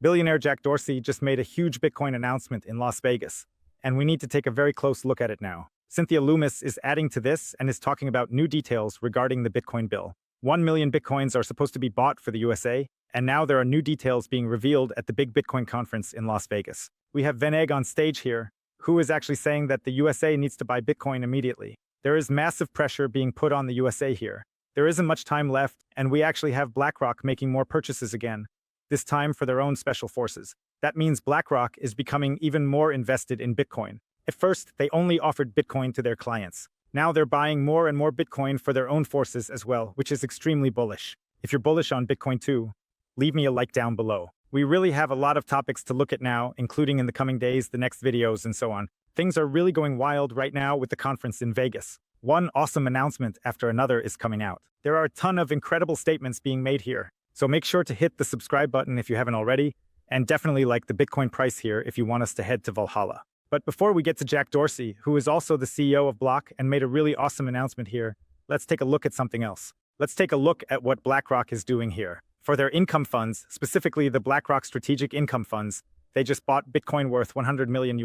Billionaire Jack Dorsey just made a huge Bitcoin announcement in Las Vegas, and we need to take a very close look at it now. Cynthia Loomis is adding to this and is talking about new details regarding the Bitcoin bill. 1 million Bitcoins are supposed to be bought for the USA, and now there are new details being revealed at the big Bitcoin conference in Las Vegas. We have Veneg on stage here, who is actually saying that the USA needs to buy Bitcoin immediately. There is massive pressure being put on the USA here. There isn't much time left, and we actually have BlackRock making more purchases again, this time for their own special forces. That means BlackRock is becoming even more invested in Bitcoin. At first, they only offered Bitcoin to their clients. Now they're buying more and more Bitcoin for their own forces as well, which is extremely bullish. If you're bullish on Bitcoin too, leave me a like down below. We really have a lot of topics to look at now, including in the coming days, the next videos, and so on. Things are really going wild right now with the conference in Vegas. One awesome announcement after another is coming out. There are a ton of incredible statements being made here. So make sure to hit the subscribe button if you haven't already, and definitely like the Bitcoin price here if you want us to head to Valhalla. But before we get to Jack Dorsey, who is also the CEO of Block and made a really awesome announcement here, let's take a look at something else. Let's take a look at what BlackRock is doing here. For their income funds, specifically the BlackRock Strategic Income Funds, they just bought Bitcoin worth $100 million.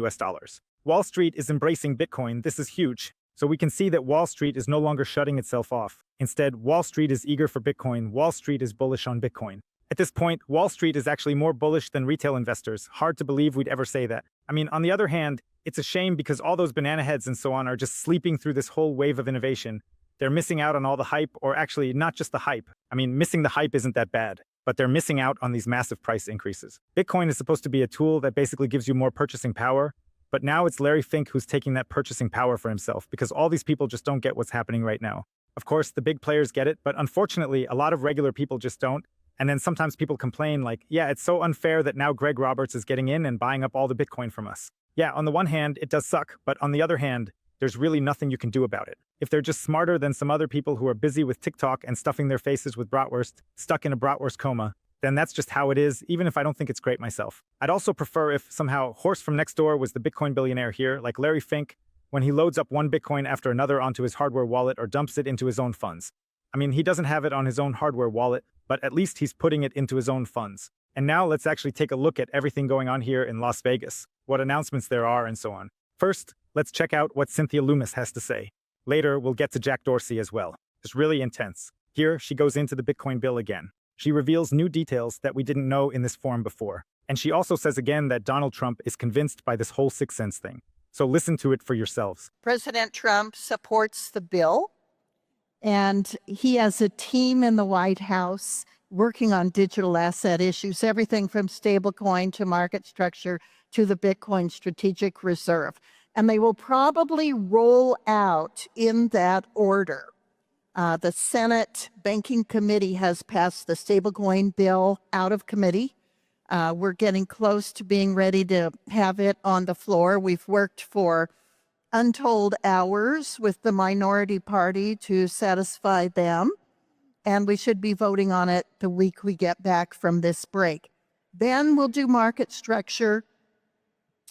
Wall Street is embracing Bitcoin. This is huge. So we can see that Wall Street is no longer shutting itself off. Instead, Wall Street is eager for Bitcoin. Wall Street is bullish on Bitcoin. At this point, Wall Street is actually more bullish than retail investors. Hard to believe we'd ever say that. I mean, on the other hand, it's a shame because all those banana heads and so on are just sleeping through this whole wave of innovation. They're missing out on all the hype, or actually not just the hype. I mean, missing the hype isn't that bad, but they're missing out on these massive price increases. Bitcoin is supposed to be a tool that basically gives you more purchasing power, but now it's Larry Fink who's taking that purchasing power for himself because all these people just don't get what's happening right now. Of course, the big players get it, but unfortunately, a lot of regular people just don't. And then sometimes people complain like, yeah, it's so unfair that now Greg Roberts is getting in and buying up all the Bitcoin from us. Yeah, on the one hand, it does suck, but on the other hand, there's really nothing you can do about it. If they're just smarter than some other people who are busy with TikTok and stuffing their faces with bratwurst, stuck in a bratwurst coma, then that's just how it is, even if I don't think it's great myself. I'd also prefer if somehow Horse from next door was the Bitcoin billionaire here, like Larry Fink, when he loads up one Bitcoin after another onto his hardware wallet or dumps it into his own funds. I mean, he doesn't have it on his own hardware wallet, but at least he's putting it into his own funds. And now let's actually take a look at everything going on here in Las Vegas, what announcements there are and so on. First, let's check out what Cynthia Loomis has to say. Later, we'll get to Jack Dorsey as well. It's really intense. Here, she goes into the Bitcoin bill again. She reveals new details that we didn't know in this forum before. And she also says again that Donald Trump is convinced by this whole Sixth Sense thing. So listen to it for yourselves. President Trump supports the bill, and he has a team in the White House working on digital asset issues, everything from stablecoin to market structure to the Bitcoin Strategic Reserve. And they will probably roll out in that order. The Senate Banking Committee has passed the stablecoin bill out of committee. We're getting close to being ready to have it on the floor. We've worked for untold hours with the minority party to satisfy them, and we should be voting on it the week we get back from this break. Then we'll do market structure,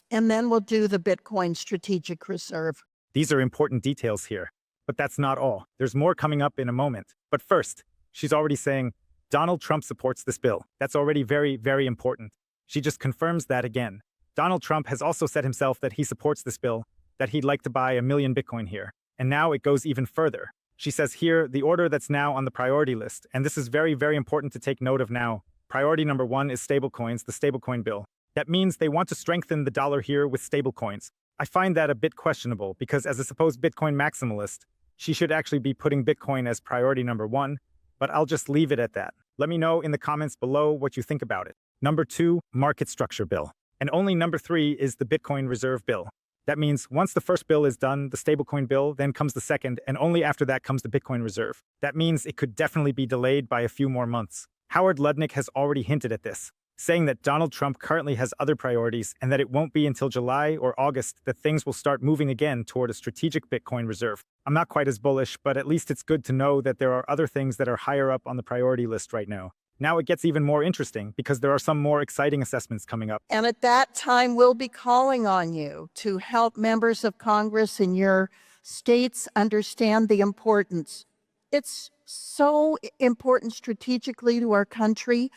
and then we'll do the Bitcoin Strategic Reserve. These are important details here, but that's not all. There's more coming up in a moment. But first, she's already saying, Donald Trump supports this bill. That's already very, very important. She just confirms that again. Donald Trump has also said himself that he supports this bill, that he'd like to buy 1 million Bitcoin here. And now it goes even further. She says here, the order that's now on the priority list, and this is very, very important to take note of now. Priority number 1 is stablecoins, the stablecoin bill. That means they want to strengthen the dollar here with stablecoins. I find that a bit questionable because as a supposed Bitcoin maximalist, she should actually be putting Bitcoin as priority number 1, but I'll just leave it at that. Let me know in the comments below what you think about it. Number 2, market structure bill. And only number 3 is the Bitcoin reserve bill. That means once the first bill is done, the stablecoin bill, then comes the second, and only after that comes the Bitcoin reserve. That means it could definitely be delayed by a few more months. Howard Lutnick has already hinted at this, saying that Donald Trump currently has other priorities and that it won't be until July or August that things will start moving again toward a strategic Bitcoin reserve. I'm not quite as bullish, but at least it's good to know that there are other things that are higher up on the priority list right now. Now it gets even more interesting because there are some more exciting assessments coming up. And at that time, we'll be calling on you to help members of Congress in your states understand the importance. It's so important strategically to our country.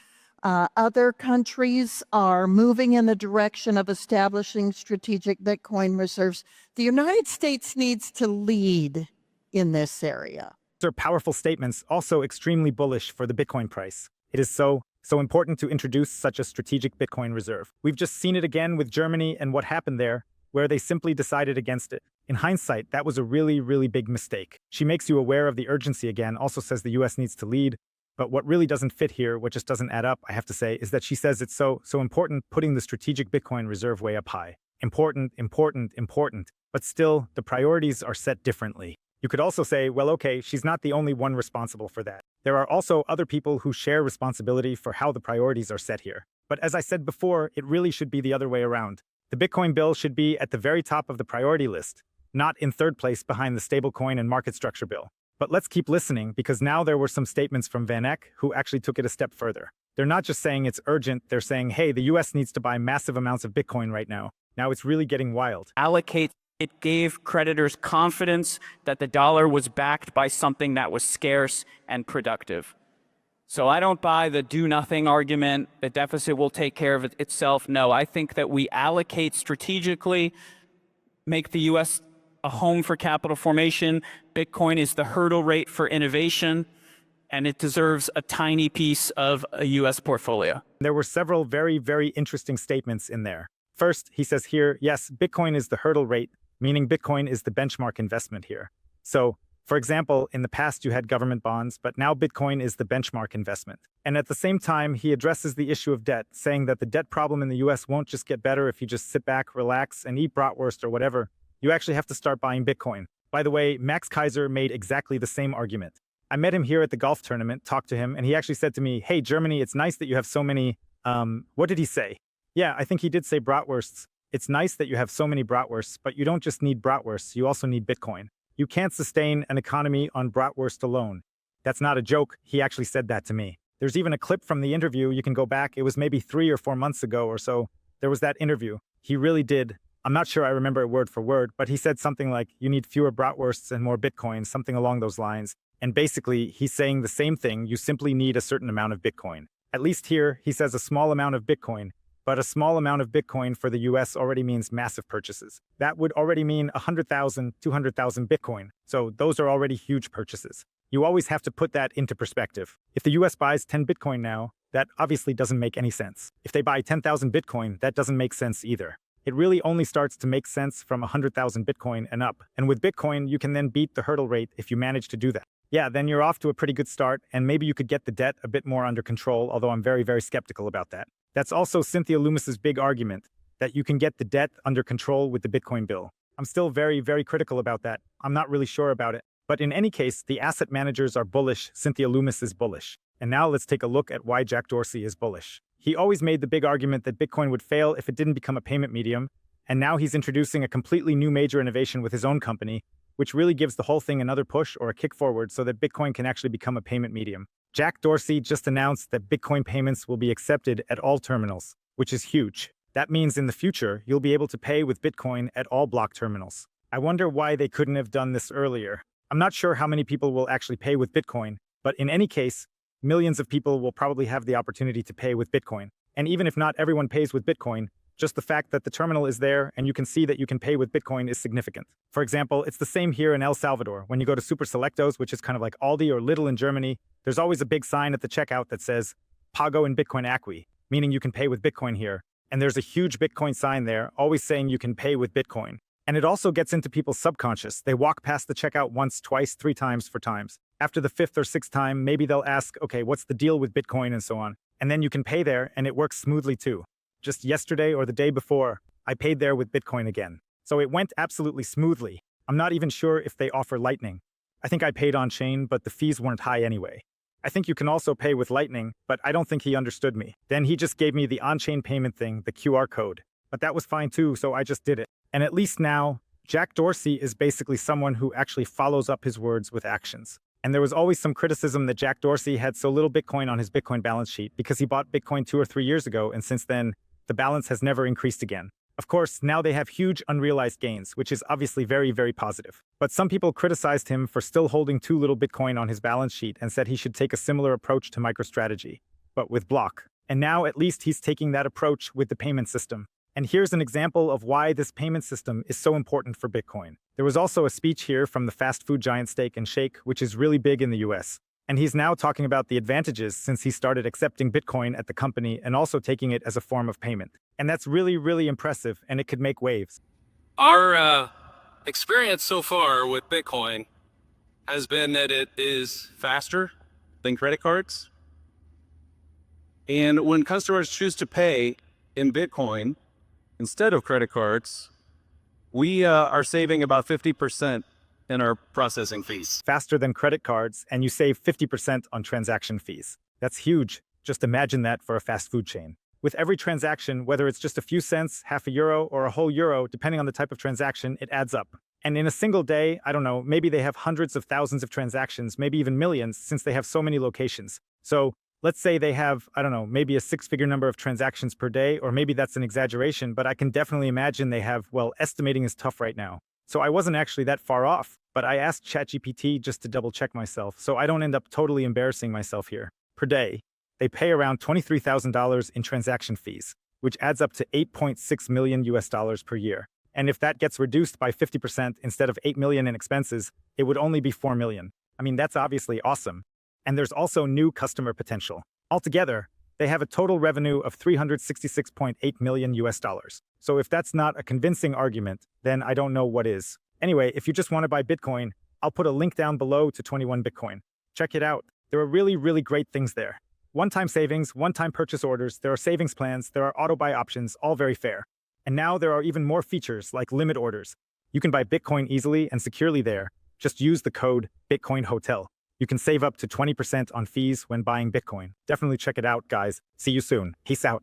Other countries are moving in the direction of establishing strategic Bitcoin reserves. The United States needs to lead in this area. These are powerful statements, also extremely bullish for the Bitcoin price. It is so important to introduce such a strategic Bitcoin reserve. We've just seen it again with Germany and what happened there, where they simply decided against it. In hindsight, that was a really, really big mistake. She makes you aware of the urgency again, also says the US needs to lead. But what really doesn't fit here, what just doesn't add up, I have to say, is that she says it's so important putting the strategic Bitcoin reserve way up high. Important, important, important. But still, the priorities are set differently. You could also say, well, okay, she's not the only one responsible for that. There are also other people who share responsibility for how the priorities are set here. But as I said before, it really should be the other way around. The Bitcoin bill should be at the very top of the priority list, not in third place behind the stablecoin and market structure bill. But let's keep listening, because now there were some statements from Van Eck who actually took it a step further. They're not just saying it's urgent, they're saying, hey, the US needs to buy massive amounts of Bitcoin right now. Now it's really getting wild. It gave creditors confidence that the dollar was backed by something that was scarce and productive. So I don't buy the do-nothing argument, the deficit will take care of itself. No, I think that we allocate strategically, make the US a home for capital formation. Bitcoin is the hurdle rate for innovation, and it deserves a tiny piece of a US portfolio. There were several very, very interesting statements in there. First, he says here, yes, Bitcoin is the hurdle rate, meaning Bitcoin is the benchmark investment here. So, for example, in the past you had government bonds, but now Bitcoin is the benchmark investment. And at the same time, he addresses the issue of debt, saying that the debt problem in the US won't just get better if you just sit back, relax, and eat bratwurst or whatever. You actually have to start buying Bitcoin. By the way, Max Kaiser made exactly the same argument. I met him here at the golf tournament, talked to him, and he actually said to me, hey, Germany, it's nice that you have so many, what did he say? Yeah, I think he did say bratwursts. It's nice that you have so many bratwursts, but you don't just need bratwursts, you also need Bitcoin. You can't sustain an economy on bratwurst alone. That's not a joke, he actually said that to me. There's even a clip from the interview, you can go back, it was maybe 3 or 4 months ago or so. There was that interview. He really did. I'm not sure I remember it word for word, but he said something like, you need fewer bratwursts and more Bitcoin, something along those lines. And basically, he's saying the same thing, you simply need a certain amount of Bitcoin. At least here, he says a small amount of Bitcoin, but a small amount of Bitcoin for the US already means massive purchases. That would already mean 100,000, 200,000 Bitcoin. So those are already huge purchases. You always have to put that into perspective. If the US buys 10 Bitcoin now, that obviously doesn't make any sense. If they buy 10,000 Bitcoin, that doesn't make sense either. It really only starts to make sense from 100,000 Bitcoin and up. And with Bitcoin, you can then beat the hurdle rate if you manage to do that. Yeah, then you're off to a pretty good start, and maybe you could get the debt a bit more under control, although I'm very, very skeptical about that. That's also Cynthia Lummis's big argument, that you can get the debt under control with the Bitcoin bill. I'm still very, very critical about that. I'm not really sure about it. But in any case, the asset managers are bullish, Cynthia Lummis is bullish. And now let's take a look at why Jack Dorsey is bullish. He always made the big argument that Bitcoin would fail if it didn't become a payment medium, and now he's introducing a completely new major innovation with his own company, which really gives the whole thing another push or a kick forward so that Bitcoin can actually become a payment medium. Jack Dorsey just announced that Bitcoin payments will be accepted at all terminals, which is huge. That means in the future, you'll be able to pay with Bitcoin at all block terminals. I wonder why they couldn't have done this earlier. I'm not sure how many people will actually pay with Bitcoin, but in any case, millions of people will probably have the opportunity to pay with Bitcoin. And even if not everyone pays with Bitcoin, just the fact that the terminal is there and you can see that you can pay with Bitcoin is significant. For example, it's the same here in El Salvador. When you go to Super Selectos, which is kind of like Aldi or Lidl in Germany, there's always a big sign at the checkout that says, Pago in Bitcoin Acqui, meaning you can pay with Bitcoin here. And there's a huge Bitcoin sign there, always saying you can pay with Bitcoin. And it also gets into people's subconscious. They walk past the checkout once, twice, 3 times, 4 times. After the 5th or 6th time, maybe they'll ask, okay, what's the deal with Bitcoin and so on. And then you can pay there and it works smoothly too. Just yesterday or the day before, I paid there with Bitcoin again. So it went absolutely smoothly. I'm not even sure if they offer Lightning. I think I paid on chain, but the fees weren't high anyway. I think you can also pay with Lightning, but I don't think he understood me. Then he just gave me the on-chain payment thing, the QR code. But that was fine too, so I just did it. And at least now, Jack Dorsey is basically someone who actually follows up his words with actions. And there was always some criticism that Jack Dorsey had so little Bitcoin on his Bitcoin balance sheet because he bought Bitcoin 2 or 3 years ago, and since then, the balance has never increased again. Of course, now they have huge unrealized gains, which is obviously very, very positive. But some people criticized him for still holding too little Bitcoin on his balance sheet and said he should take a similar approach to MicroStrategy, but with block. And now at least he's taking that approach with the payment system. And here's an example of why this payment system is so important for Bitcoin. There was also a speech here from the fast food giant Steak and Shake, which is really big in the US. And he's now talking about the advantages since he started accepting Bitcoin at the company and also taking it as a form of payment. And that's really, really impressive, and it could make waves. Our experience so far with Bitcoin has been that it is faster than credit cards. And when customers choose to pay in Bitcoin instead of credit cards, we are saving about 50% in our processing fees. Faster than credit cards, and you save 50% on transaction fees. That's huge. Just imagine that for a fast food chain. With every transaction, whether it's just a few cents, half a euro, or a whole euro, depending on the type of transaction, it adds up. And in a single day, I don't know, maybe they have hundreds of thousands of transactions, maybe even millions, since they have so many locations. So let's say they have, I don't know, maybe a six-figure number of transactions per day, or maybe that's an exaggeration, but I can definitely imagine they have, well, estimating is tough right now. So I wasn't actually that far off, but I asked ChatGPT just to double-check myself, so I don't end up totally embarrassing myself here. Per day, they pay around $23,000 in transaction fees, which adds up to 8.6 million US dollars per year. And if that gets reduced by 50% instead of 8 million in expenses, it would only be 4 million. I mean, that's obviously awesome. And there's also new customer potential. Altogether, they have a total revenue of 366.8 million US dollars. So if that's not a convincing argument, then I don't know what is. Anyway, if you just want to buy Bitcoin, I'll put a link down below to 21 Bitcoin. Check it out. There are really, really great things there. One-time savings, one-time purchase orders, there are savings plans, there are auto-buy options, all very fair. And now there are even more features like limit orders. You can buy Bitcoin easily and securely there. Just use the code BitcoinHotel. You can save up to 20% on fees when buying Bitcoin. Definitely check it out, guys. See you soon. Peace out.